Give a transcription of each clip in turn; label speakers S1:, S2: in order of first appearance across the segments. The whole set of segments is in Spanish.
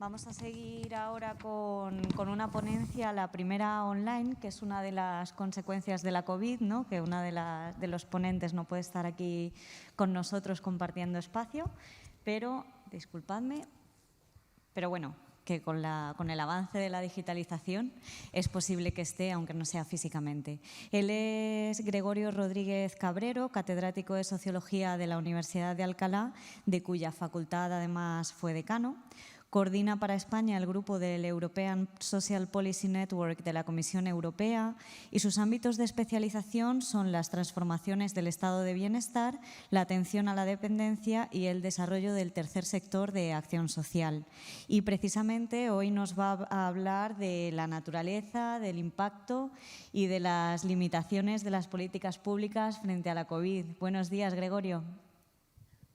S1: Vamos a seguir ahora con una ponencia, la primera online, que es una de las consecuencias de la COVID, ¿no? Que una de los ponentes no puede estar aquí con nosotros compartiendo espacio, pero, disculpadme, pero bueno, que con el avance de la digitalización es posible que esté, aunque no sea físicamente. Él es Gregorio Rodríguez Cabrero, catedrático de Sociología de la Universidad de Alcalá, de cuya facultad además fue decano. Coordina para España el grupo del European Social Policy Network de la Comisión Europea y sus ámbitos de especialización son las transformaciones del estado de bienestar, la atención a la dependencia y el desarrollo del tercer sector de acción social. Y precisamente hoy nos va a hablar de la naturaleza, del impacto y de las limitaciones de las políticas públicas frente a la COVID. Buenos días, Gregorio.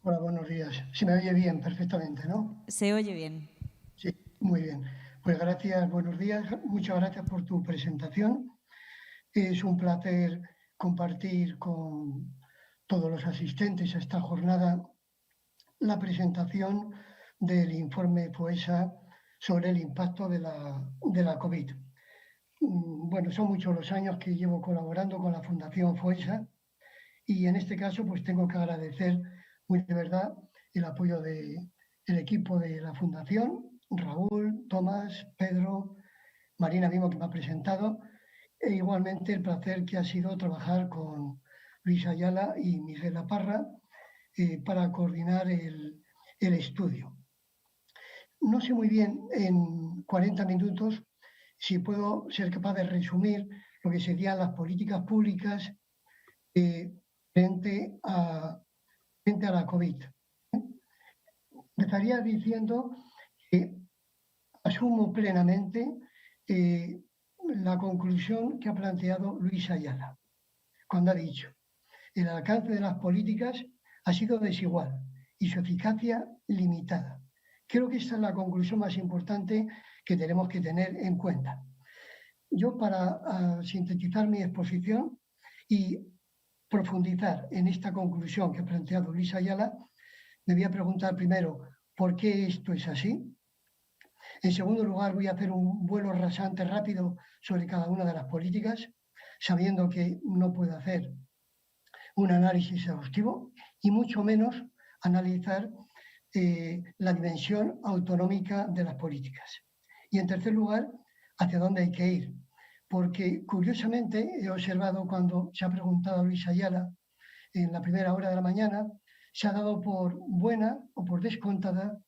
S2: Hola, buenos días. Se me oye bien, perfectamente, ¿no?
S1: Se oye bien.
S2: Sí, muy bien. Pues gracias, buenos días. Muchas gracias por tu presentación. Es un placer compartir con todos los asistentes a esta jornada la presentación del informe FOESA sobre el impacto de la COVID. Bueno, son muchos los años que llevo colaborando con la Fundación FOESA y en este caso pues tengo que agradecer muy de verdad el apoyo del equipo de la Fundación, Raúl, Tomás, Pedro, Marina mismo que me ha presentado, e igualmente el placer que ha sido trabajar con Luis Ayala y Miguel Laparra para coordinar el estudio. No sé muy bien en 40 minutos si puedo ser capaz de resumir lo que serían las políticas públicas frente a la COVID. Empezaría diciendo que asumo plenamente la conclusión que ha planteado Luis Ayala, cuando ha dicho: el alcance de las políticas ha sido desigual y su eficacia limitada. Creo que esta es la conclusión más importante que tenemos que tener en cuenta. Yo, para sintetizar mi exposición y profundizar en esta conclusión que ha planteado Luis Ayala, me voy a preguntar primero por qué esto es así. En segundo lugar, voy a hacer un vuelo rasante rápido sobre cada una de las políticas, sabiendo que no puedo hacer un análisis exhaustivo y mucho menos analizar la dimensión autonómica de las políticas. Y en tercer lugar, hacia dónde hay que ir. Porque curiosamente he observado cuando se ha preguntado a Luis Ayala en la primera hora de la mañana, se ha dado por buena o por descontada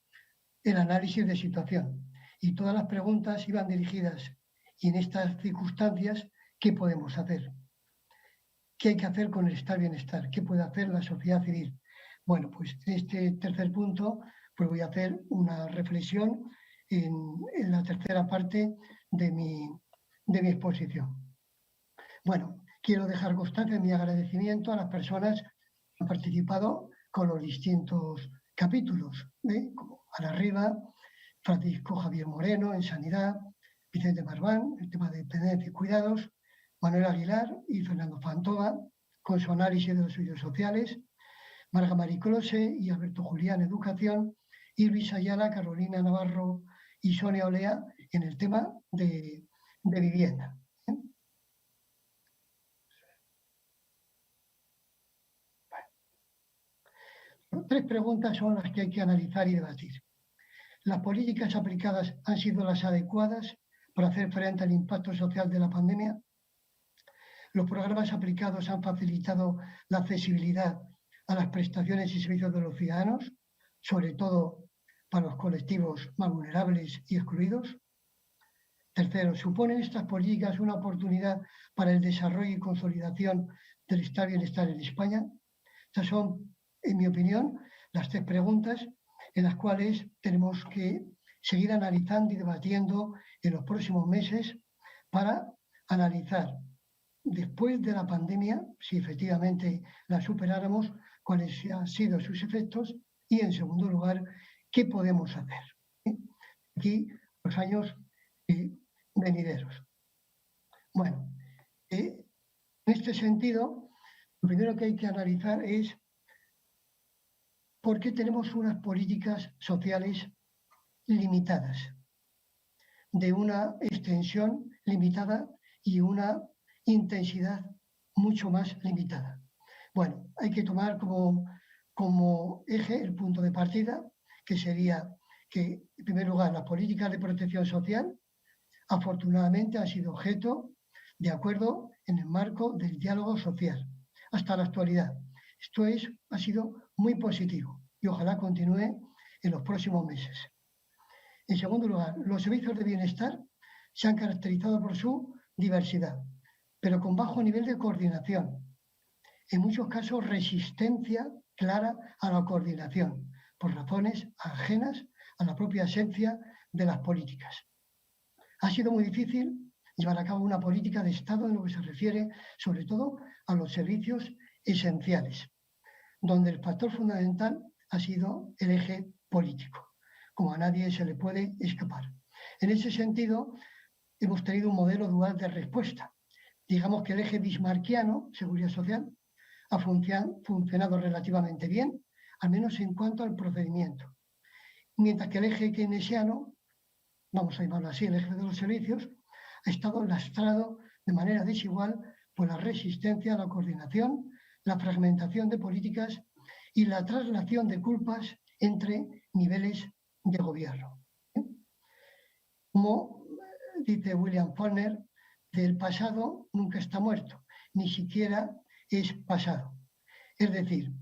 S2: el análisis de situación. Y todas las preguntas iban dirigidas, y en estas circunstancias, ¿qué podemos hacer? ¿Qué hay que hacer con el estar-bienestar? ¿Qué puede hacer la sociedad civil? Bueno, pues en este tercer punto pues voy a hacer una reflexión en la tercera parte de mi exposición. Bueno, quiero dejar constancia de mi agradecimiento a las personas que han participado con los distintos capítulos, como Ana Riva, Francisco Javier Moreno en Sanidad, Vicente Marván, el tema de dependencia y cuidados, Manuel Aguilar y Fernando Fantova, con su análisis de los estudios sociales, Marga Mariclose y Alberto Julián, Educación, y Luis Ayala, Carolina Navarro y Sonia Olea en el tema de vivienda. Tres preguntas son las que hay que analizar y debatir. ¿Las políticas aplicadas han sido las adecuadas para hacer frente al impacto social de la pandemia? ¿Los programas aplicados han facilitado la accesibilidad a las prestaciones y servicios de los ciudadanos, sobre todo para los colectivos más vulnerables y excluidos? Tercero, ¿suponen estas políticas una oportunidad para el desarrollo y consolidación del estado y bienestar en España? Estas son, en mi opinión, las tres preguntas en las cuales tenemos que seguir analizando y debatiendo en los próximos meses para analizar, después de la pandemia, si efectivamente la superáramos, cuáles han sido sus efectos y, en segundo lugar, qué podemos hacer. Aquí, los años venideros. Bueno, en este sentido, lo primero que hay que analizar es por qué tenemos unas políticas sociales limitadas, de una extensión limitada y una intensidad mucho más limitada. Bueno, hay que tomar como eje el punto de partida, que sería que, en primer lugar, las políticas de protección social afortunadamente han sido objeto de acuerdo en el marco del diálogo social hasta la actualidad. Esto ha sido muy positivo y ojalá continúe en los próximos meses. En segundo lugar, los servicios de bienestar se han caracterizado por su diversidad, pero con bajo nivel de coordinación. En muchos casos, resistencia clara a la coordinación, por razones ajenas a la propia esencia de las políticas. Ha sido muy difícil llevar a cabo una política de Estado en lo que se refiere, sobre todo, a los servicios esenciales, donde el factor fundamental ha sido el eje político, como a nadie se le puede escapar. En ese sentido, hemos tenido un modelo dual de respuesta. Digamos que el eje bismarckiano, seguridad social, ha funcionado relativamente bien, al menos en cuanto al procedimiento. Mientras que el eje keynesiano, vamos a llamarlo así, el eje de los servicios, ha estado lastrado de manera desigual por la resistencia a la coordinación, la fragmentación de políticas y la traslación de culpas entre niveles de gobierno. Como dice William Faulkner, el pasado nunca está muerto, ni siquiera es pasado. Es decir,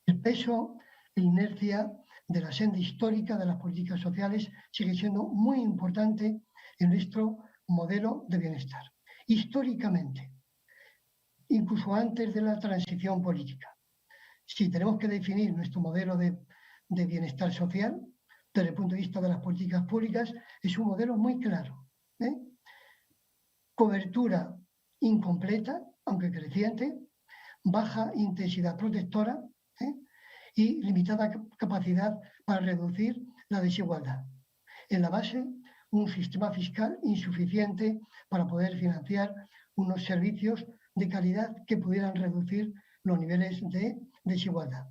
S2: el peso e inercia de la senda histórica de las políticas sociales sigue siendo muy importante en nuestro modelo de bienestar. Históricamente, incluso antes de la transición política. Si tenemos que definir nuestro modelo de bienestar social, desde el punto de vista de las políticas públicas, es un modelo muy claro. Cobertura incompleta, aunque creciente, baja intensidad protectora y limitada capacidad para reducir la desigualdad. En la base, un sistema fiscal insuficiente para poder financiar unos servicios de calidad que pudieran reducir los niveles de desigualdad.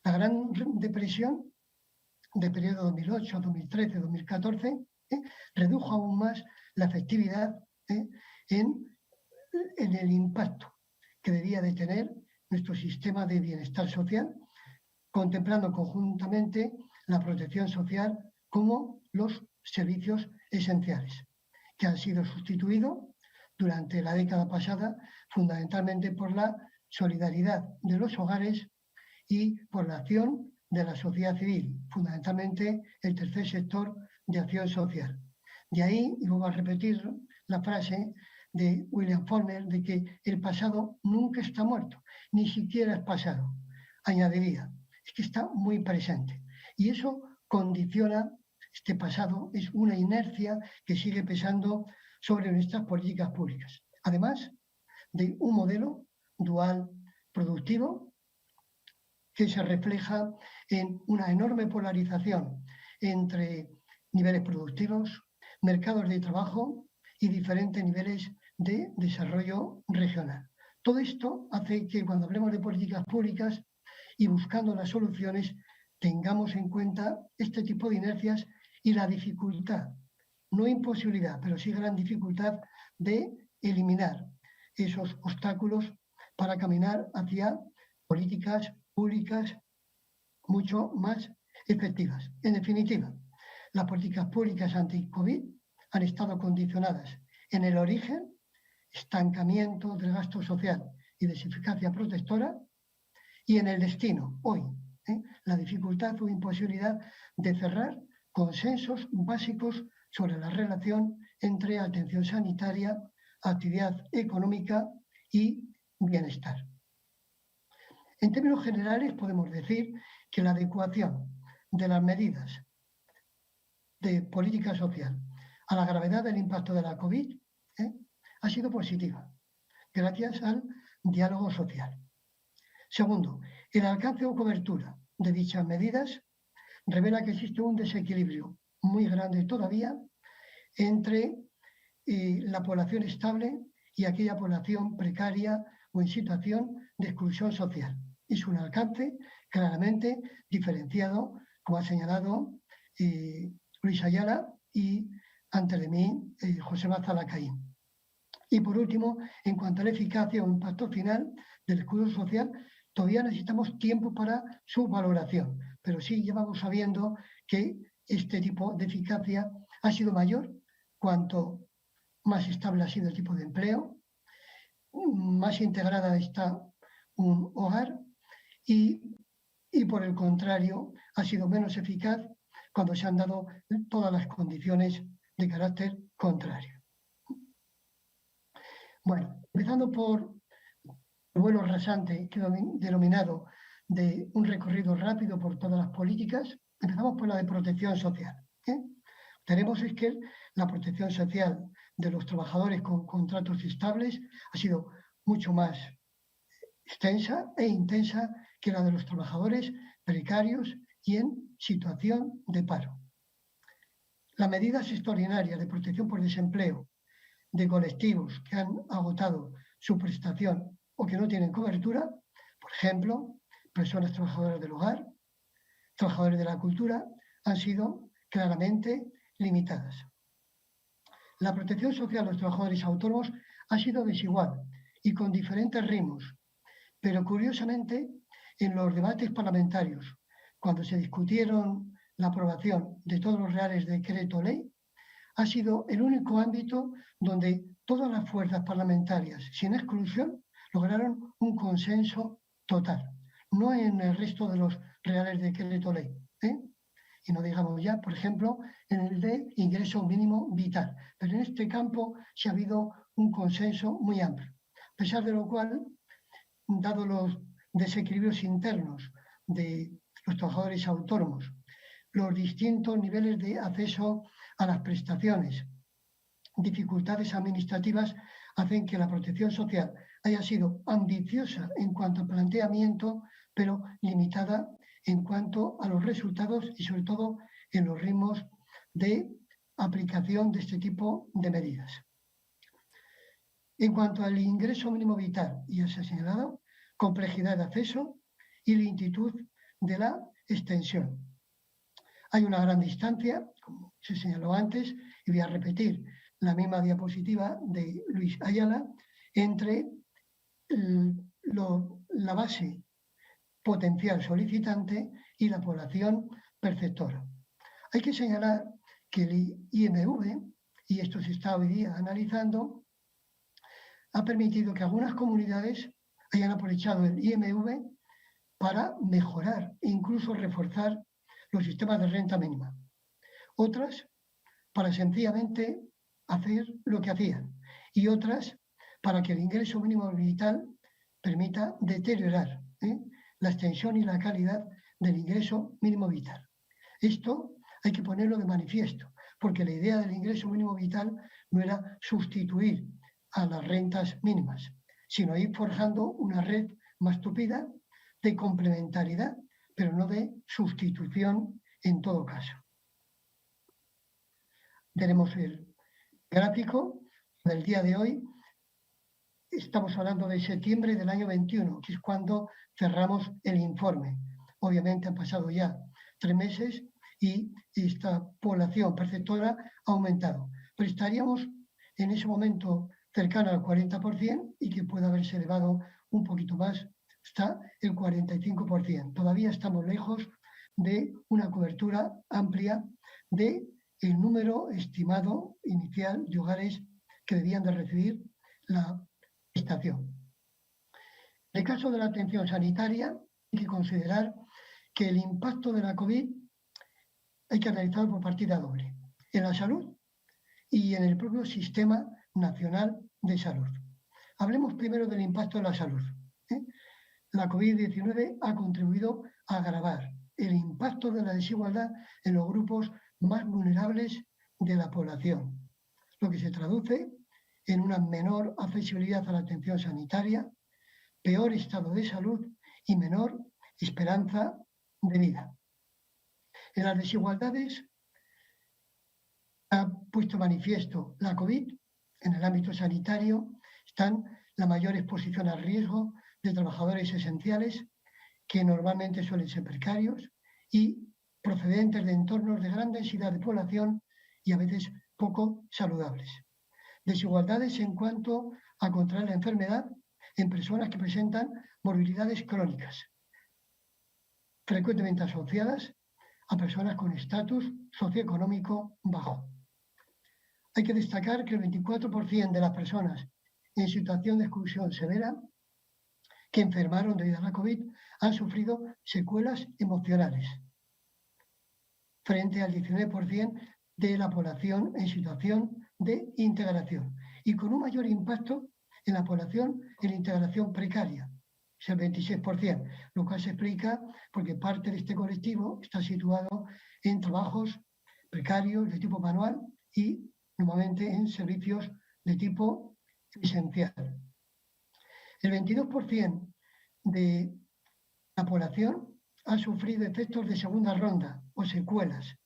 S2: La Gran Depresión del periodo 2008, 2013, 2014 redujo aún más la efectividad en el impacto que debía de tener nuestro sistema de bienestar social, contemplando conjuntamente la protección social como los servicios esenciales, que han sido sustituidos durante la década pasada fundamentalmente por la solidaridad de los hogares y por la acción de la sociedad civil, fundamentalmente el tercer sector de acción social. De ahí, y vuelvo a repetir la frase de William Faulkner, de que el pasado nunca está muerto, ni siquiera es pasado. Añadiría, es que está muy presente. Y eso condiciona, este pasado es una inercia que sigue pesando sobre nuestras políticas públicas. Además de un modelo dual productivo que se refleja en una enorme polarización entre niveles productivos, mercados de trabajo y diferentes niveles de desarrollo regional. Todo esto hace que cuando hablemos de políticas públicas y buscando las soluciones, tengamos en cuenta este tipo de inercias y la dificultad, no imposibilidad, pero sí gran dificultad de eliminar esos obstáculos para caminar hacia políticas públicas mucho más efectivas. En definitiva, las políticas públicas anti-COVID han estado condicionadas en el origen, estancamiento del gasto social y deseficacia protectora, y en el destino, hoy, la dificultad o imposibilidad de cerrar consensos básicos sobre la relación entre atención sanitaria, actividad económica y bienestar. En términos generales, podemos decir que la adecuación de las medidas de política social a la gravedad del impacto de la COVID ha sido positiva, gracias al diálogo social. Segundo, el alcance o cobertura de dichas medidas revela que existe un desequilibrio muy grande todavía entre la población estable y aquella población precaria o en situación de exclusión social. Es un alcance claramente diferenciado, como ha señalado Luis Ayala y, antes de mí, José Zalacaín. Y por último, en cuanto a la eficacia o impacto final del escudo social, todavía necesitamos tiempo para su valoración, pero sí llevamos sabiendo que este tipo de eficacia ha sido mayor cuanto más estable ha sido el tipo de empleo, más integrada está un hogar y por el contrario ha sido menos eficaz cuando se han dado todas las condiciones de carácter contrario. Bueno, empezando por el vuelo rasante que he denominado de un recorrido rápido por todas las políticas, empezamos por la de protección social. Tenemos es que la protección social de los trabajadores con contratos estables ha sido mucho más extensa e intensa que la de los trabajadores precarios y en situación de paro. Las medidas extraordinarias de protección por desempleo de colectivos que han agotado su prestación o que no tienen cobertura, por ejemplo, personas trabajadoras del hogar, trabajadores de la cultura, han sido claramente limitadas. La protección social de los trabajadores autónomos ha sido desigual y con diferentes ritmos, pero curiosamente en los debates parlamentarios, cuando se discutieron la aprobación de todos los reales decreto ley, ha sido el único ámbito donde todas las fuerzas parlamentarias, sin exclusión, lograron un consenso total, no en el resto de los reales decreto ley. Y no digamos ya, por ejemplo, en el de ingreso mínimo vital. Pero en este campo sí ha habido un consenso muy amplio. A pesar de lo cual, dado los desequilibrios internos de los trabajadores autónomos, los distintos niveles de acceso a las prestaciones, dificultades administrativas, hacen que la protección social haya sido ambiciosa en cuanto al planteamiento, pero limitada en cuanto a los resultados y sobre todo en los ritmos de aplicación de este tipo de medidas. En cuanto al ingreso mínimo vital, ya se ha señalado, complejidad de acceso y lentitud de la extensión. Hay una gran distancia, como se señaló antes, y voy a repetir la misma diapositiva de Luis Ayala, entre la base potencial solicitante y la población perceptora. Hay que señalar que el IMV, y esto se está hoy día analizando, ha permitido que algunas comunidades hayan aprovechado el IMV para mejorar e incluso reforzar los sistemas de renta mínima. Otras para sencillamente hacer lo que hacían y otras para que el ingreso mínimo vital permita deteriorar la extensión y la calidad del ingreso mínimo vital. Esto hay que ponerlo de manifiesto, porque la idea del ingreso mínimo vital no era sustituir a las rentas mínimas, sino ir forjando una red más tupida de complementariedad, pero no de sustitución en todo caso. Tenemos el gráfico del día de hoy. Estamos hablando de septiembre del año 21, que es cuando cerramos el informe. Obviamente han pasado ya 3 meses y esta población perceptora ha aumentado. Pero estaríamos en ese momento cercano al 40% y que puede haberse elevado un poquito más hasta el 45%. Todavía estamos lejos de una cobertura amplia del número estimado inicial de hogares que debían de recibir la prestación. En el caso de la atención sanitaria, hay que considerar que el impacto de la COVID hay que analizarlo por partida doble, en la salud y en el propio Sistema Nacional de Salud. Hablemos primero del impacto de la salud. La COVID-19 ha contribuido a agravar el impacto de la desigualdad en los grupos más vulnerables de la población, lo que se traduce en una menor accesibilidad a la atención sanitaria, peor estado de salud y menor esperanza de vida. En las desigualdades ha puesto manifiesto la COVID. En el ámbito sanitario están la mayor exposición al riesgo de trabajadores esenciales, que normalmente suelen ser precarios, y procedentes de entornos de gran densidad de población y a veces poco saludables. Desigualdades en cuanto a contraer la enfermedad en personas que presentan morbilidades crónicas, frecuentemente asociadas a personas con estatus socioeconómico bajo. Hay que destacar que el 24% de las personas en situación de exclusión severa que enfermaron debido a la COVID han sufrido secuelas emocionales, frente al 19% de la población en situación de integración, y con un mayor impacto en la población en integración precaria, es el 26%, lo cual se explica porque parte de este colectivo está situado en trabajos precarios de tipo manual y normalmente en servicios de tipo esencial. El 22% de la población ha sufrido efectos de segunda ronda o secuelas,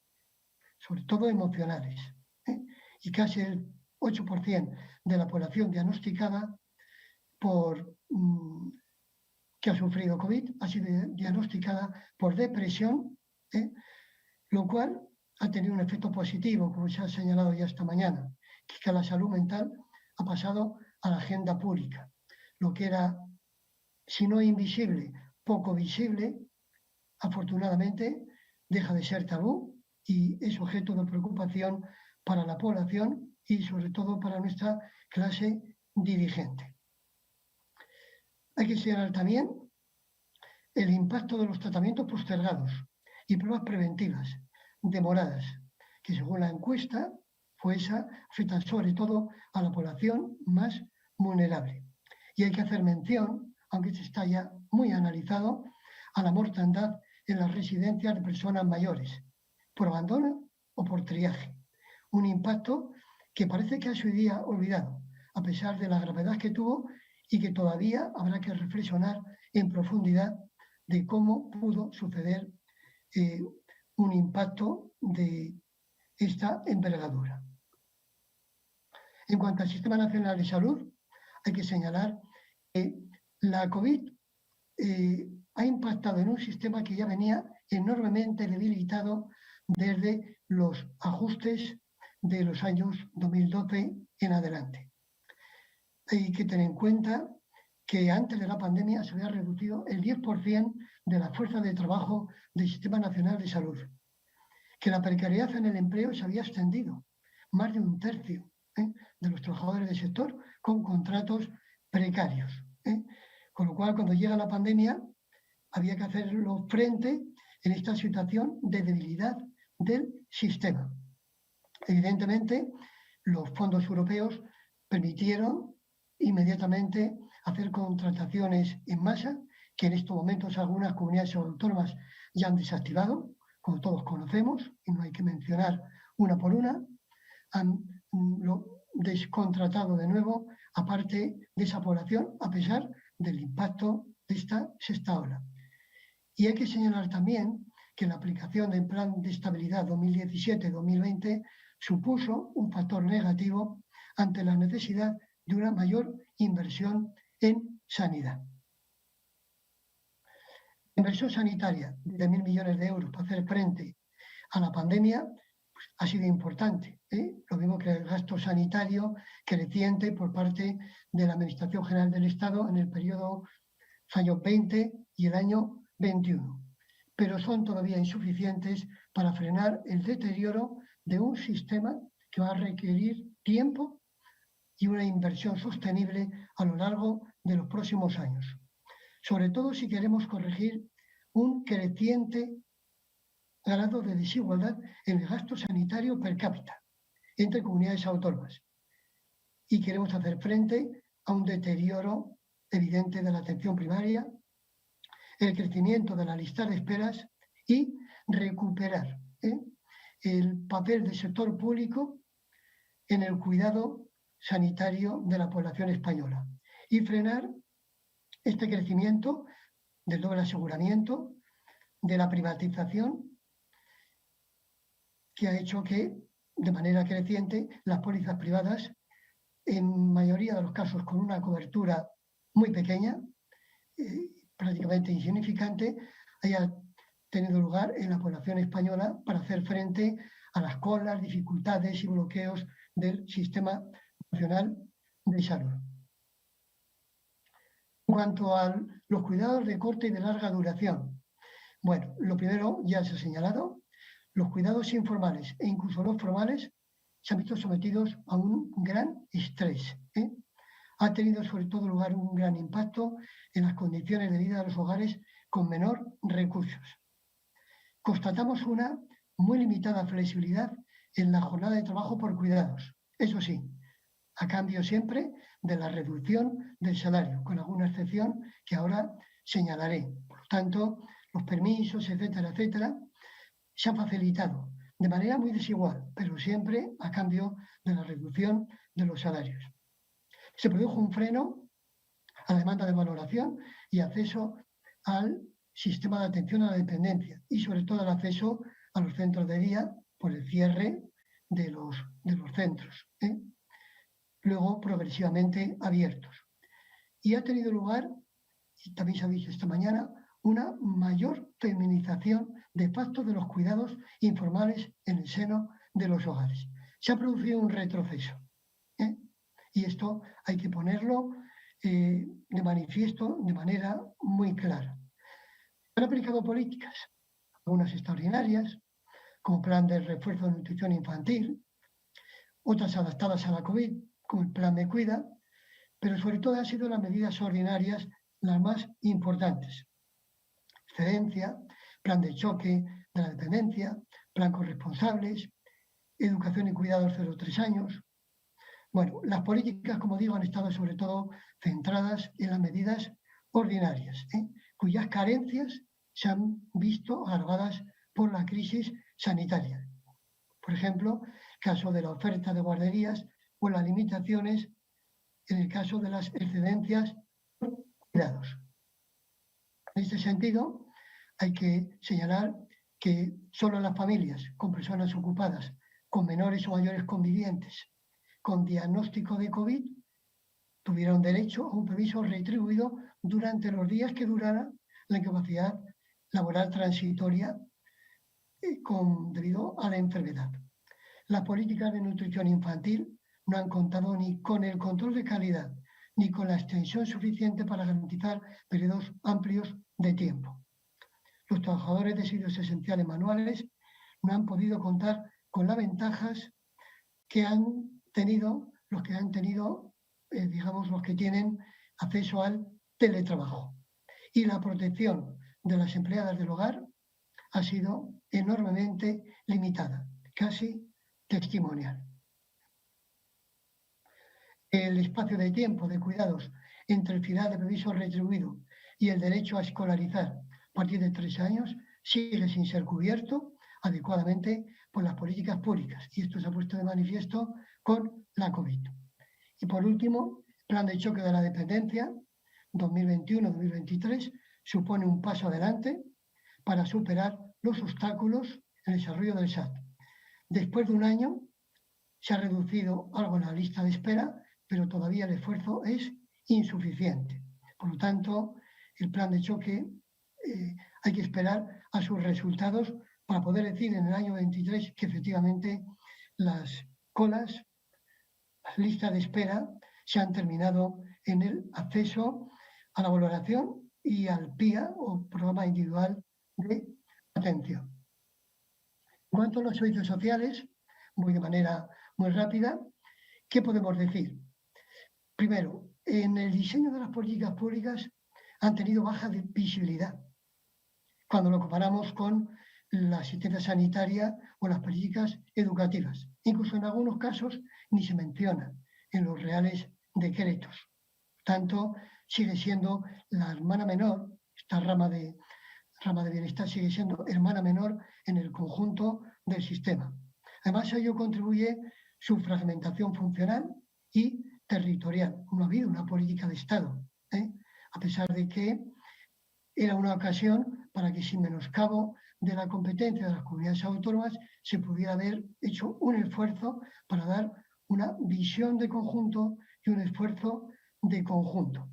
S2: sobre todo emocionales, y casi el 8% de la población diagnosticada que ha sufrido COVID ha sido diagnosticada por depresión, lo cual ha tenido un efecto positivo, como se ha señalado ya esta mañana, que la salud mental ha pasado a la agenda pública. Lo que era, si no invisible, poco visible, afortunadamente deja de ser tabú y es objeto de preocupación para la población y sobre todo para nuestra clase dirigente. Hay que señalar también el impacto de los tratamientos postergados y pruebas preventivas demoradas, que según la encuesta FOESA afectan sobre todo a la población más vulnerable. Y hay que hacer mención, aunque esto está ya muy analizado, a la mortandad en las residencias de personas mayores, por abandono o por triaje. Un impacto que parece que ha sido hoy día olvidado, a pesar de la gravedad que tuvo y que todavía habrá que reflexionar en profundidad de cómo pudo suceder un impacto de esta envergadura. En cuanto al Sistema Nacional de Salud, hay que señalar que la COVID ha impactado en un sistema que ya venía enormemente debilitado desde los ajustes de los años 2012 en adelante. Hay que tener en cuenta que antes de la pandemia se había reducido el 10% de la fuerza de trabajo del Sistema Nacional de Salud, que la precariedad en el empleo se había extendido, más de un tercio de los trabajadores del sector con contratos precarios. Con lo cual, cuando llega la pandemia, había que hacerlo frente en esta situación de debilidad del sistema. Evidentemente, los fondos europeos permitieron inmediatamente hacer contrataciones en masa, que en estos momentos algunas comunidades autónomas ya han desactivado, como todos conocemos, y no hay que mencionar una por una, han descontratado de nuevo a parte de esa población, a pesar del impacto de esta sexta ola. Y hay que señalar también que la aplicación del Plan de Estabilidad 2017-2020 supuso un factor negativo ante la necesidad de una mayor inversión en sanidad. La inversión sanitaria de 1.000 millones de euros para hacer frente a la pandemia pues, ha sido importante. Lo mismo que el gasto sanitario creciente por parte de la Administración General del Estado en el periodo años 20 y el año 21. Pero son todavía insuficientes para frenar el deterioro de un sistema que va a requerir tiempo y una inversión sostenible a lo largo de los próximos años. Sobre todo si queremos corregir un creciente grado de desigualdad en el gasto sanitario per cápita entre comunidades autónomas. Y queremos hacer frente a un deterioro evidente de la atención primaria, el crecimiento de la lista de esperas y recuperar el papel del sector público en el cuidado sanitario de la población española y frenar este crecimiento del doble aseguramiento, de la privatización, que ha hecho que, de manera creciente, las pólizas privadas, en mayoría de los casos con una cobertura muy pequeña, prácticamente insignificante, haya tenido lugar en la población española para hacer frente a las colas, dificultades y bloqueos del Sistema Nacional de Salud. En cuanto a los cuidados de corta y de larga duración, bueno, lo primero ya se ha señalado, los cuidados informales e incluso los formales se han visto sometidos a un gran estrés. Ha tenido sobre todo lugar un gran impacto en las condiciones de vida de los hogares con menor recursos. Constatamos una muy limitada flexibilidad en la jornada de trabajo por cuidados. Eso sí, a cambio siempre de la reducción del salario, con alguna excepción que ahora señalaré. Por lo tanto, los permisos, etcétera, etcétera, se han facilitado de manera muy desigual, pero siempre a cambio de la reducción de los salarios. Se produjo un freno a la demanda de valoración y acceso al sistema de atención a la dependencia y sobre todo el acceso a los centros de día por el cierre de los centros, luego progresivamente abiertos. Y ha tenido lugar, y también se ha dicho esta mañana, una mayor feminización de facto de los cuidados informales en el seno de los hogares. Se ha producido un retroceso. Y esto hay que ponerlo de manifiesto de manera muy clara. Han aplicado políticas, algunas extraordinarias, como plan de refuerzo de nutrición infantil, otras adaptadas a la COVID, como el plan Me Cuida, pero sobre todo han sido las medidas ordinarias las más importantes. Excedencia, plan de choque de la dependencia, plan corresponsables, educación y cuidados 0-3 años. Bueno, las políticas, como digo, han estado sobre todo centradas en las medidas ordinarias, cuyas carencias se han visto agravadas por la crisis sanitaria. Por ejemplo, el caso de la oferta de guarderías o las limitaciones en el caso de las excedencias por cuidados. En este sentido, hay que señalar que solo las familias con personas ocupadas, con menores o mayores convivientes, con diagnóstico de COVID, tuvieron derecho a un permiso retribuido durante los días que durara la incapacidad laboral transitoria debido a la enfermedad. Las políticas de nutrición infantil no han contado ni con el control de calidad ni con la extensión suficiente para garantizar periodos amplios de tiempo. Los trabajadores de servicios esenciales manuales no han podido contar con las ventajas que han tenido los que tienen acceso al teletrabajo. Y la protección de las empleadas del hogar ha sido enormemente limitada, casi testimonial. El espacio de tiempo de cuidados entre el final de permiso retribuido y el derecho a escolarizar a partir de 3 años sigue sin ser cubierto adecuadamente por las políticas públicas. Y esto se ha puesto de manifiesto con la COVID. Y por último, el plan de choque de la dependencia 2021-2023 supone un paso adelante para superar los obstáculos en el desarrollo del SAT. Después de un año se ha reducido algo la lista de espera, pero todavía el esfuerzo es insuficiente. Por lo tanto, el plan de choque hay que esperar a sus resultados para poder decir en el año 23 que efectivamente las colas, las listas de espera se han terminado en el acceso a la valoración y al PIA o programa individual de atención. En cuanto a los servicios sociales, voy de manera muy rápida, ¿qué podemos decir? Primero, en el diseño de las políticas públicas han tenido baja visibilidad cuando lo comparamos con la asistencia sanitaria o las políticas educativas. Incluso en algunos casos ni se menciona en los reales decretos. Por tanto, sigue siendo la hermana menor, esta rama de bienestar sigue siendo hermana menor en el conjunto del sistema. Además, a ello contribuye su fragmentación funcional y territorial. No ha habido una política de Estado, a pesar de que era una ocasión para que, sin menoscabo de la competencia de las comunidades autónomas, se pudiera haber hecho un esfuerzo para dar una visión de conjunto y un esfuerzo de conjunto.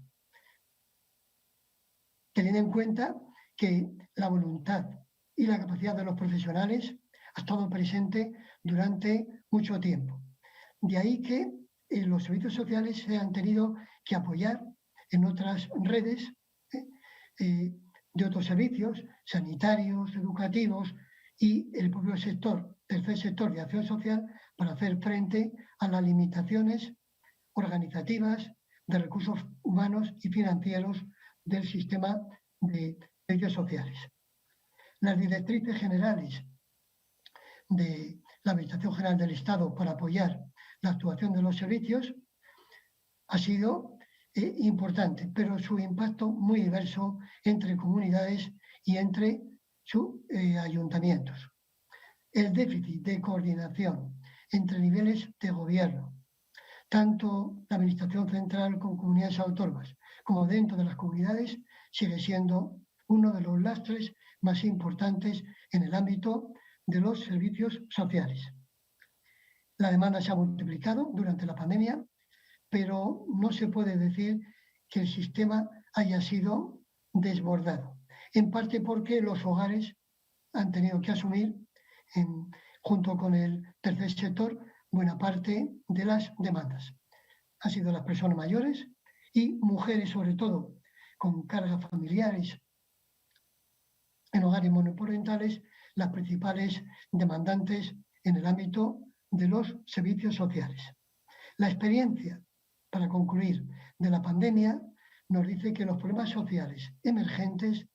S2: Teniendo en cuenta que la voluntad y la capacidad de los profesionales ha estado presente durante mucho tiempo. De ahí que los servicios sociales se han tenido que apoyar en otras redes de otros servicios sanitarios, educativos y el propio tercer sector de acción social para hacer frente a las limitaciones organizativas, de recursos humanos y financieros del sistema de servicios sociales. Las directrices generales de la Administración General del Estado para apoyar la actuación de los servicios ha sido importante, pero su impacto muy diverso entre comunidades y entre sus ayuntamientos. El déficit de coordinación entre niveles de gobierno, tanto la Administración Central con comunidades autónomas como dentro de las comunidades, sigue siendo uno de los lastres más importantes en el ámbito de los servicios sociales. La demanda se ha multiplicado durante la pandemia, pero no se puede decir que el sistema haya sido desbordado, en parte porque los hogares han tenido que asumir, junto con el tercer sector, buena parte de las demandas. Han sido las personas mayores y mujeres, sobre todo, con cargas familiares en hogares monoparentales, las principales demandantes en el ámbito de los servicios sociales. La experiencia, para concluir, de la pandemia nos dice que los problemas sociales emergentes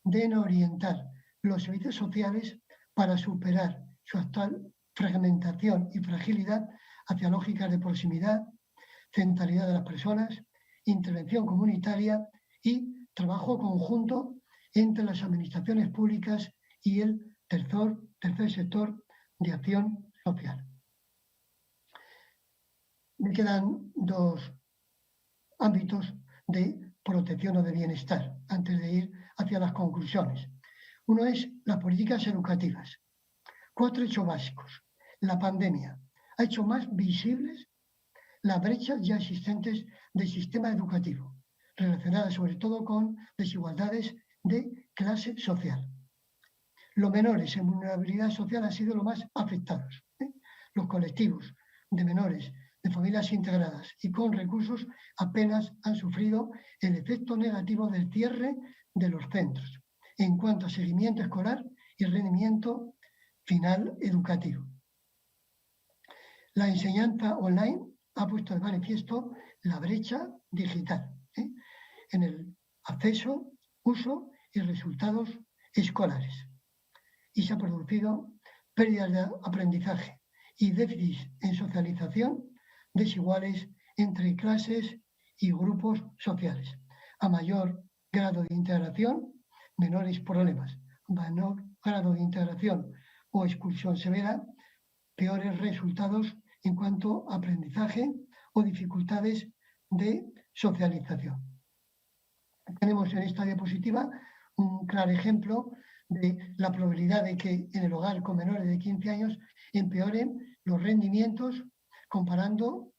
S2: deben orientar los servicios sociales para superar su actual fragmentación y fragilidad hacia lógicas de proximidad, centralidad de las personas, intervención comunitaria y trabajo conjunto entre las administraciones públicas y el tercer sector de acción social. Me quedan dos ámbitos de protección o de bienestar antes de ir hacia las conclusiones. Uno es las políticas educativas. 4 hechos básicos. La pandemia ha hecho más visibles las brechas ya existentes del sistema educativo, relacionadas sobre todo con desigualdades de clase social. Los menores en vulnerabilidad social han sido los más afectados. Los colectivos de menores de familias integradas y con recursos apenas han sufrido el efecto negativo del cierre de los centros en cuanto a seguimiento escolar y rendimiento final educativo. La enseñanza online ha puesto de manifiesto la brecha digital en el acceso, uso y resultados escolares. Y se ha producido pérdidas de aprendizaje y déficits en socialización desiguales entre clases y grupos sociales. A mayor grado de integración, menores problemas. A menor grado de integración o exclusión severa, peores resultados en cuanto a aprendizaje o dificultades de socialización. Tenemos en esta diapositiva un claro ejemplo de la probabilidad de que en el hogar con menores de 15 años empeoren los rendimientos comparando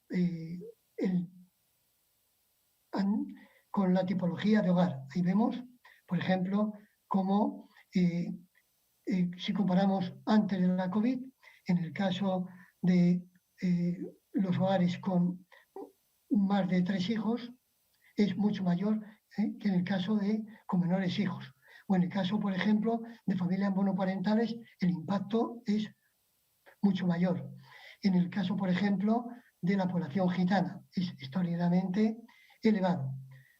S2: con la tipología de hogar. Ahí vemos, por ejemplo, cómo si comparamos antes de la COVID, en el caso de los hogares con más de 3 hijos, es mucho mayor que en el caso de con menores hijos. O en el caso, por ejemplo, de familias monoparentales, el impacto es mucho mayor. En el caso, por ejemplo, de la población gitana, es extraordinariamente elevado.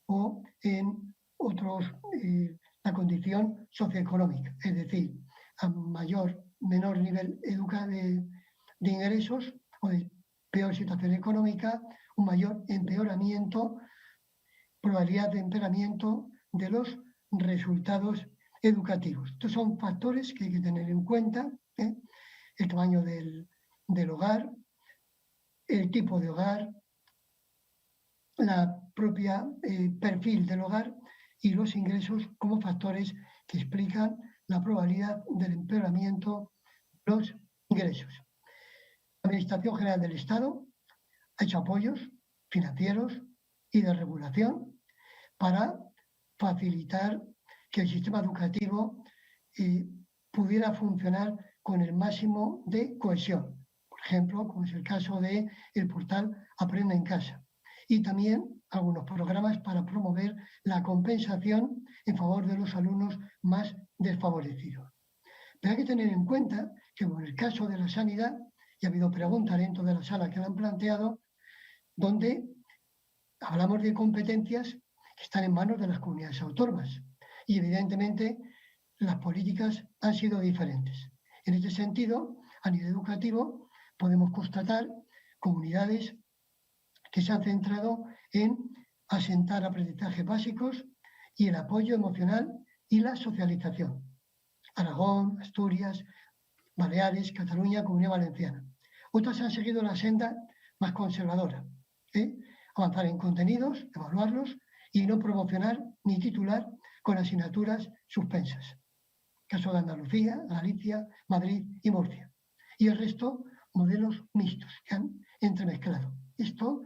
S2: O en otros, la condición socioeconómica, es decir, a menor nivel de ingresos o de peor situación económica, un mayor empeoramiento, probabilidad de empeoramiento de los resultados educativos. Estos son factores que hay que tener en cuenta, el tamaño del hogar, el tipo de hogar, la propia perfil del hogar y los ingresos como factores que explican la probabilidad del empeoramiento de los ingresos. La Administración General del Estado ha hecho apoyos financieros y de regulación para facilitar que el sistema educativo pudiera funcionar con el máximo de cohesión. Por ejemplo, como es el caso del portal Aprenda en Casa. Y también algunos programas para promover la compensación en favor de los alumnos más desfavorecidos. Pero hay que tener en cuenta que en el caso de la sanidad, y ha habido preguntas dentro de la sala que la han planteado, donde hablamos de competencias que están en manos de las comunidades autónomas. Y evidentemente las políticas han sido diferentes. En este sentido, a nivel educativo, podemos constatar comunidades que se han centrado en asentar aprendizajes básicos y el apoyo emocional y la socialización. Aragón, Asturias, Baleares, Cataluña, Comunidad Valenciana. Otras han seguido la senda más conservadora, avanzar en contenidos, evaluarlos y no promocionar ni titular con asignaturas suspensas. Caso de Andalucía, Galicia, Madrid y Murcia. Y el resto, modelos mixtos que han entremezclado. Esto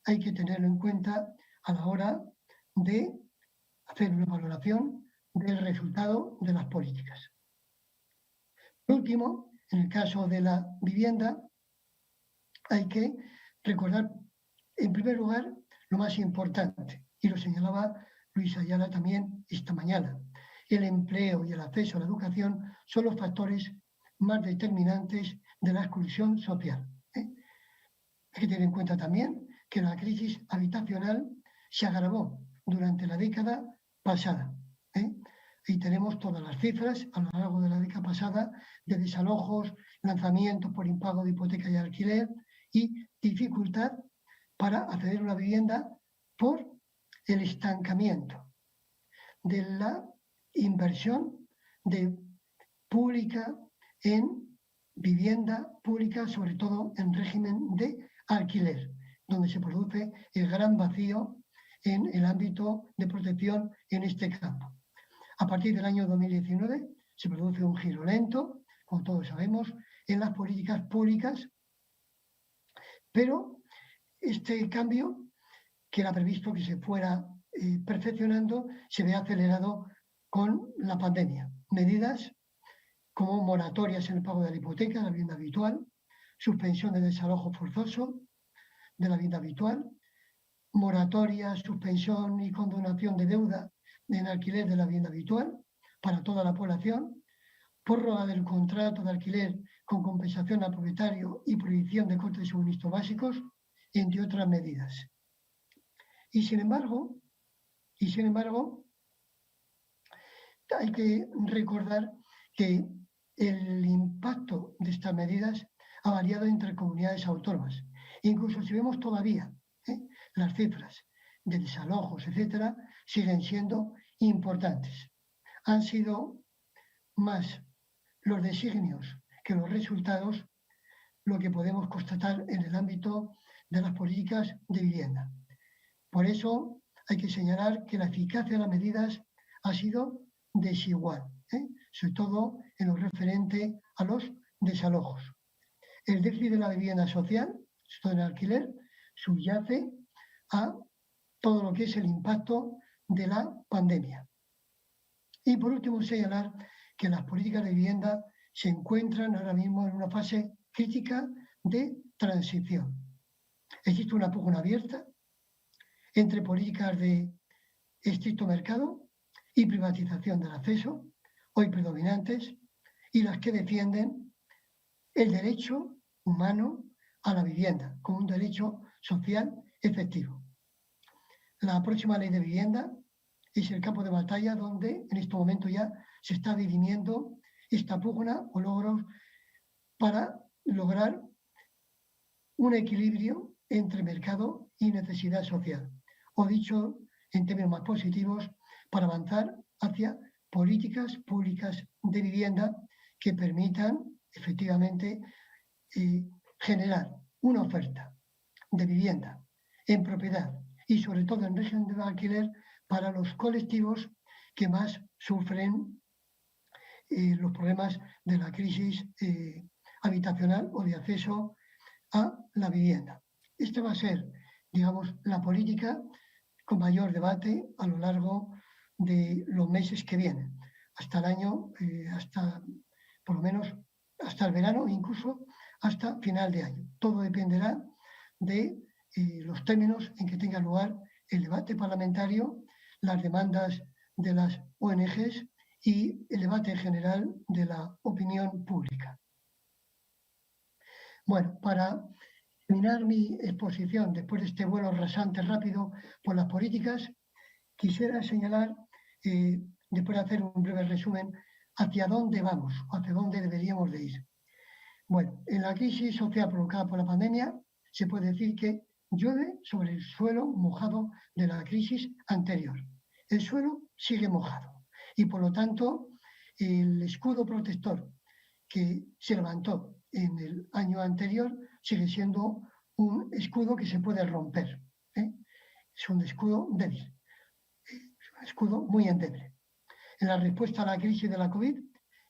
S2: hay que tenerlo en cuenta a la hora de hacer una valoración del resultado de las políticas. Por último, en el caso de la vivienda, hay que recordar, en primer lugar, lo más importante, y lo señalaba Luis Ayala también esta mañana. El empleo y el acceso a la educación son los factores más determinantes de la exclusión social. Hay que tener en cuenta también que la crisis habitacional se agravó durante la década pasada. Ahí tenemos todas las cifras a lo largo de la década pasada de desalojos, lanzamientos por impago de hipoteca y alquiler y dificultad para acceder a una vivienda por el estancamiento de la inversión pública en vivienda pública, sobre todo en régimen de alquiler, donde se produce el gran vacío en el ámbito de protección en este campo. A partir del año 2019 se produce un giro lento, como todos sabemos, en las políticas públicas, pero este cambio, que era previsto que se fuera perfeccionando, se ve acelerado con la pandemia. Medidas como moratorias en el pago de la hipoteca, la vivienda habitual, suspensión de desalojo forzoso de la vivienda habitual, moratoria, suspensión y condonación de deuda en alquiler de la vivienda habitual para toda la población, prórroga del contrato de alquiler con compensación al propietario y prohibición de cortes de suministros básicos, entre otras medidas. Y sin embargo, hay que recordar que el impacto de estas medidas ha variado entre comunidades autónomas. Incluso si vemos todavía las cifras de desalojos, etcétera, siguen siendo importantes. Han sido más los designios que los resultados lo que podemos constatar en el ámbito de las políticas de vivienda. Por eso hay que señalar que la eficacia de las medidas ha sido desigual, sobre todo en lo referente a los desalojos. El déficit de la vivienda social, sobre todo en alquiler, subyace a todo lo que es el impacto de la pandemia. Y por último, señalar que las políticas de vivienda se encuentran ahora mismo en una fase crítica de transición. Existe una pugna abierta entre políticas de estricto mercado y privatización del acceso, hoy predominantes, y las que defienden el derecho humano a la vivienda como un derecho social efectivo. La próxima ley de vivienda es el campo de batalla donde en este momento ya se está dirimiendo esta pugna o logros para lograr un equilibrio entre mercado y necesidad social. O dicho en términos más positivos, para avanzar hacia políticas públicas de vivienda que permitan efectivamente generar una oferta de vivienda en propiedad y sobre todo en régimen de alquiler para los colectivos que más sufren los problemas de la crisis habitacional o de acceso a la vivienda. Esta va a ser, digamos, la política con mayor debate a lo largo de los meses que vienen, hasta el año, hasta por lo menos hasta el verano, incluso hasta final de año. Todo dependerá de los términos en que tenga lugar el debate parlamentario, las demandas de las ONGs y el debate general de la opinión pública. Bueno, para terminar mi exposición, después de este vuelo rasante rápido por las políticas, quisiera señalar, después de hacer un breve resumen, hacia dónde vamos, hacia dónde deberíamos de ir. Bueno, en la crisis social provocada por la pandemia, se puede decir que llueve sobre el suelo mojado de la crisis anterior. El suelo sigue mojado y, por lo tanto, el escudo protector que se levantó en el año anterior sigue siendo un escudo que se puede romper. Es un escudo débil, es un escudo muy endeble. En la respuesta a la crisis de la COVID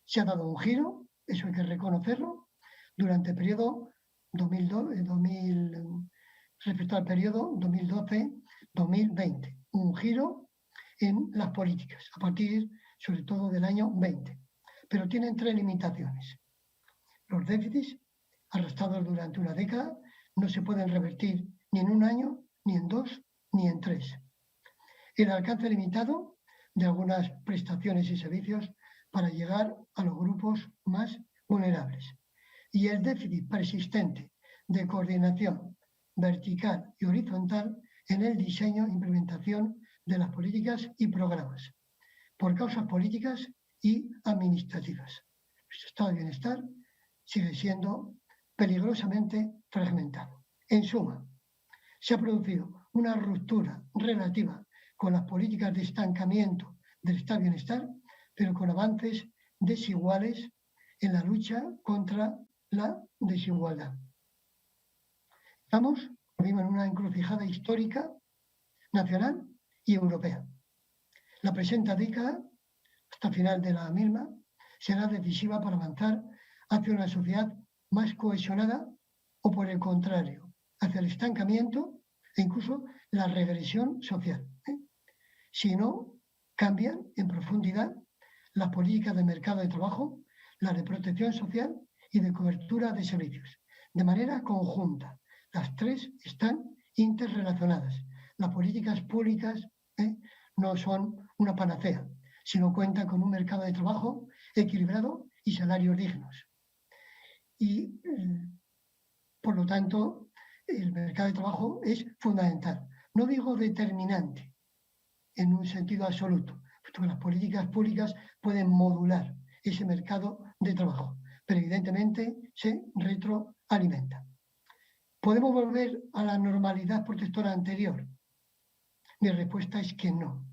S2: se ha dado un giro, eso hay que reconocerlo, durante el periodo 2000, respecto al periodo 2012-2020. Un giro en las políticas, a partir sobre todo del año 20. Pero tienen tres limitaciones. Los déficits, arrastrados durante una década, no se pueden revertir ni en un año, ni en 2, ni en 3. El alcance limitado de algunas prestaciones y servicios para llegar a los grupos más vulnerables. Y el déficit persistente de coordinación vertical y horizontal en el diseño e implementación de las políticas y programas, por causas políticas y administrativas. Nuestro estado de bienestar sigue siendo peligrosamente fragmentado. En suma, se ha producido una ruptura relativa con las políticas de estancamiento del estado de bienestar, pero con avances desiguales en la lucha contra la desigualdad. Estamos en una encrucijada histórica, nacional y europea. La presente década, hasta final de la misma, será decisiva para avanzar hacia una sociedad más cohesionada o, por el contrario, hacia el estancamiento e incluso la regresión social. Si no cambian en profundidad las políticas de mercado de trabajo, la de protección social y de cobertura de servicios, de manera conjunta. Las tres están interrelacionadas. Las políticas públicas no son una panacea, sino cuentan con un mercado de trabajo equilibrado y salarios dignos. Y, por lo tanto, el mercado de trabajo es fundamental. No digo determinante en un sentido absoluto, porque las políticas públicas pueden modular ese mercado de trabajo, pero evidentemente se retroalimenta. ¿Podemos volver a la normalidad protectora anterior? Mi respuesta es que no.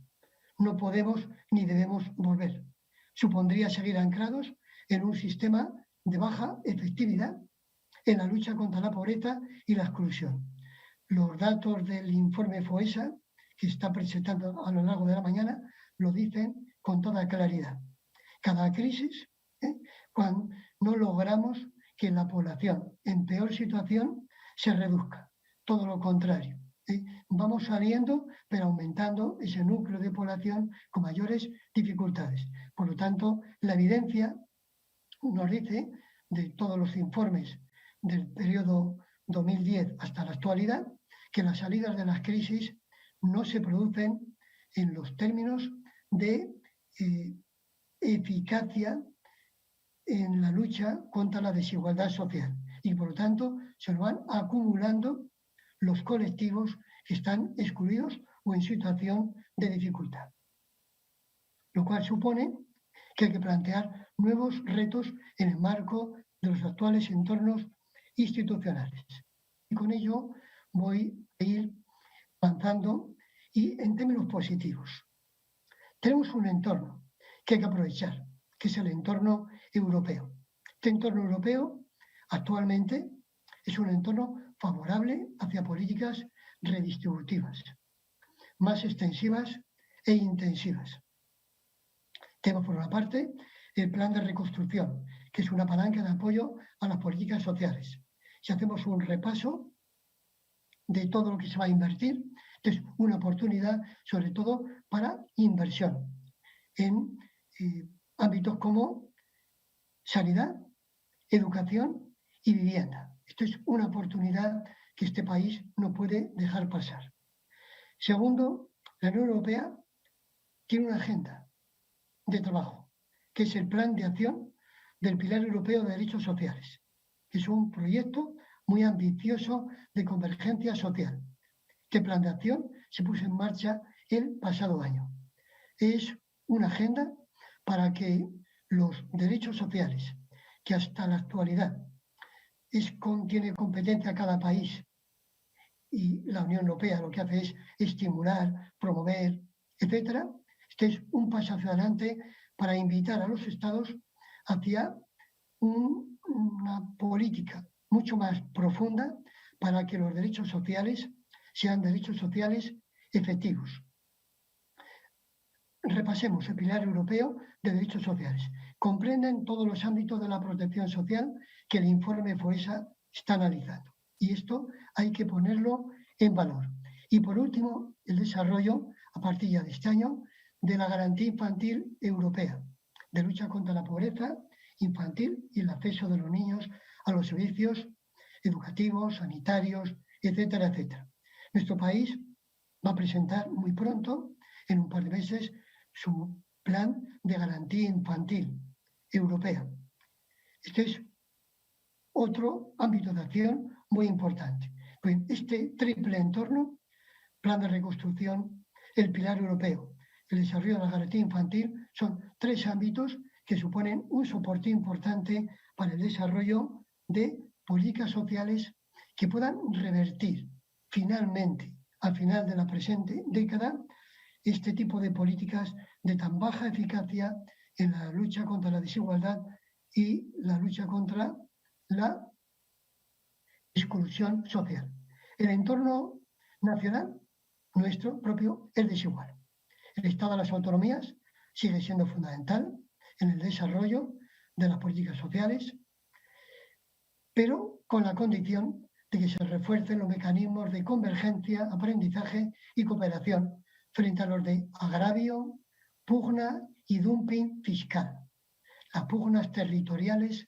S2: No podemos ni debemos volver. Supondría seguir anclados en un sistema de baja efectividad en la lucha contra la pobreza y la exclusión. Los datos del informe FOESA, que está presentando a lo largo de la mañana, lo dicen con toda claridad. Cada crisis, cuando no logramos que la población en peor situación se reduzca. Todo lo contrario. Vamos saliendo, pero aumentando ese núcleo de población con mayores dificultades. Por lo tanto, la evidencia nos dice, de todos los informes del periodo 2010 hasta la actualidad, que las salidas de las crisis no se producen en los términos de eficacia en la lucha contra la desigualdad social. Y por lo tanto, se van acumulando los colectivos que están excluidos o en situación de dificultad. Lo cual supone que hay que plantear nuevos retos en el marco de los actuales entornos institucionales. Y con ello voy a ir avanzando y en términos positivos. Tenemos un entorno que hay que aprovechar, que es el entorno europeo. Este entorno europeo actualmente es un entorno favorable hacia políticas redistributivas, más extensivas e intensivas. Tenemos, por una parte, el plan de reconstrucción, que es una palanca de apoyo a las políticas sociales. Si hacemos un repaso de todo lo que se va a invertir, es una oportunidad, sobre todo, para inversión en ámbitos como sanidad, educación y vivienda. Esto es una oportunidad que este país no puede dejar pasar. Segundo, la Unión Europea tiene una agenda de trabajo, que es el Plan de Acción del Pilar Europeo de Derechos Sociales, que es un proyecto muy ambicioso de convergencia social. Este plan de acción se puso en marcha el pasado año. Es una agenda para que los derechos sociales, que hasta la actualidad tiene competencia cada país, y la Unión Europea lo que hace es estimular, promover, etcétera. Este es un paso hacia adelante para invitar a los Estados hacia una política mucho más profunda para que los derechos sociales sean derechos sociales efectivos. Repasemos el Pilar Europeo de Derechos Sociales. Comprenden todos los ámbitos de la protección social que el informe FOESA está analizando. Y esto hay que ponerlo en valor. Y por último, el desarrollo, a partir ya de este año, de la Garantía Infantil Europea, de lucha contra la pobreza infantil y el acceso de los niños a los servicios educativos, sanitarios, etcétera, etcétera. Nuestro país va a presentar muy pronto, en un par de meses, su plan de garantía infantil europea. Este es otro ámbito de acción muy importante. Pues este triple entorno, plan de reconstrucción, el pilar europeo, el desarrollo de la garantía infantil, son tres ámbitos que suponen un soporte importante para el desarrollo de políticas sociales que puedan revertir finalmente, al final de la presente década, este tipo de políticas de tan baja eficacia en la lucha contra la desigualdad y la lucha contra la exclusión social. El entorno nacional, nuestro propio, es desigual. El Estado de las autonomías sigue siendo fundamental en el desarrollo de las políticas sociales, pero con la condición de que se refuercen los mecanismos de convergencia, aprendizaje y cooperación frente a los de agravio, pugna y dumping fiscal. Las pugnas territoriales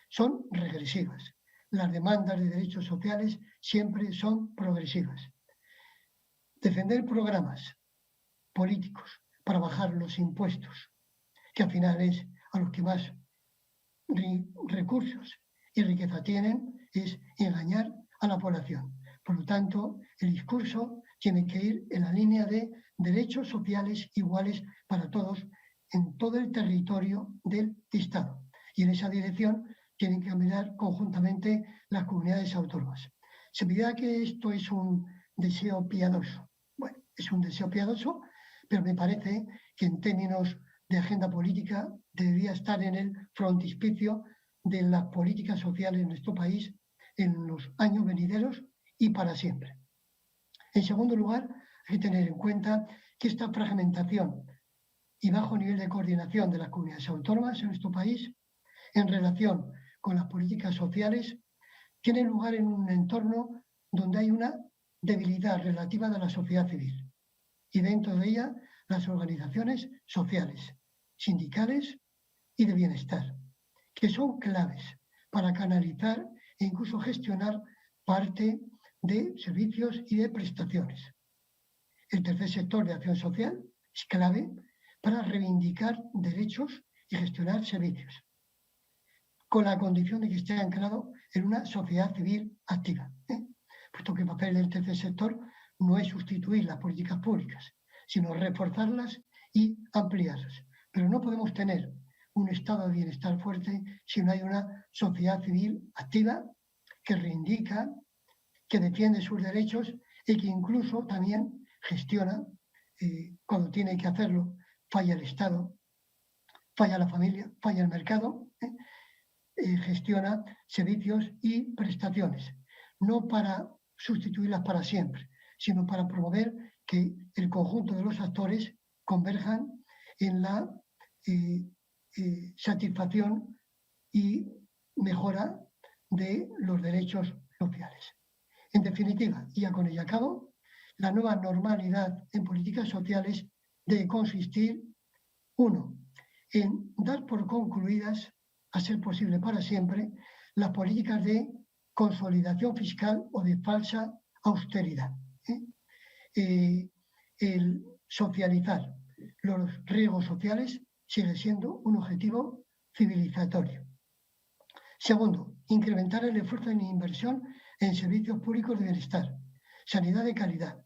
S2: son regresivas. Las demandas de derechos sociales siempre son progresivas. Defender programas políticos para bajar los impuestos, que al final es a los que más recursos y riqueza tienen, es engañar a la población. Por lo tanto, el discurso tiene que ir en la línea de derechos sociales iguales para todos en todo el territorio del Estado. Y en esa dirección tienen que caminar conjuntamente las comunidades autónomas. Se me dirá que esto es un deseo piadoso. Bueno, es un deseo piadoso, pero me parece que en términos de agenda política debería estar en el frontispicio de las políticas sociales en nuestro país en los años venideros y para siempre. En segundo lugar, hay que tener en cuenta que esta fragmentación y bajo nivel de coordinación de las comunidades autónomas en nuestro país en relación con las políticas sociales tiene lugar en un entorno donde hay una debilidad relativa de la sociedad civil y dentro de ella las organizaciones sociales, sindicales y de bienestar, que son claves para canalizar e incluso gestionar parte de servicios y de prestaciones. El tercer sector de acción social es clave para reivindicar derechos y gestionar servicios, con la condición de que esté anclado en una sociedad civil activa, puesto que el papel del tercer sector no es sustituir las políticas públicas, sino reforzarlas y ampliarlas. Pero no podemos tener un estado de bienestar fuerte si no hay una sociedad civil activa que reivindica, que defiende sus derechos y que incluso también gestiona, cuando tiene que hacerlo, falla el Estado, falla la familia, falla el mercado, gestiona servicios y prestaciones, no para sustituirlas para siempre, sino para promover que el conjunto de los actores converjan en la satisfacción y mejora de los derechos sociales. En definitiva, y ya con ello acabo, la nueva normalidad en políticas sociales debe consistir, uno, en dar por concluidas a ser posible para siempre, las políticas de consolidación fiscal o de falsa austeridad. El socializar los riesgos sociales sigue siendo un objetivo civilizatorio. Segundo, incrementar el esfuerzo en inversión en servicios públicos de bienestar, sanidad de calidad,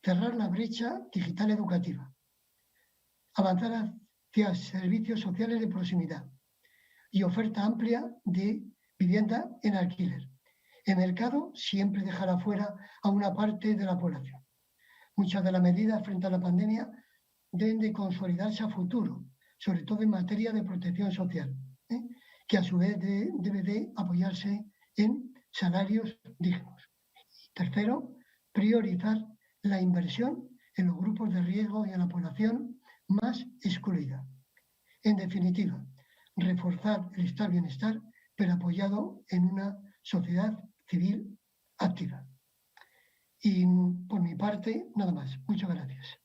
S2: cerrar la brecha digital educativa, avanzar hacia servicios sociales de proximidad y oferta amplia de vivienda en alquiler. El mercado siempre dejará fuera a una parte de la población. Muchas de las medidas frente a la pandemia deben de consolidarse a futuro, sobre todo en materia de protección social, que a su vez debe de apoyarse en salarios dignos. Tercero, priorizar la inversión en los grupos de riesgo y en la población más excluida. En definitiva, reforzar el estado de bienestar, pero apoyado en una sociedad civil activa. Y por mi parte, nada más. Muchas gracias.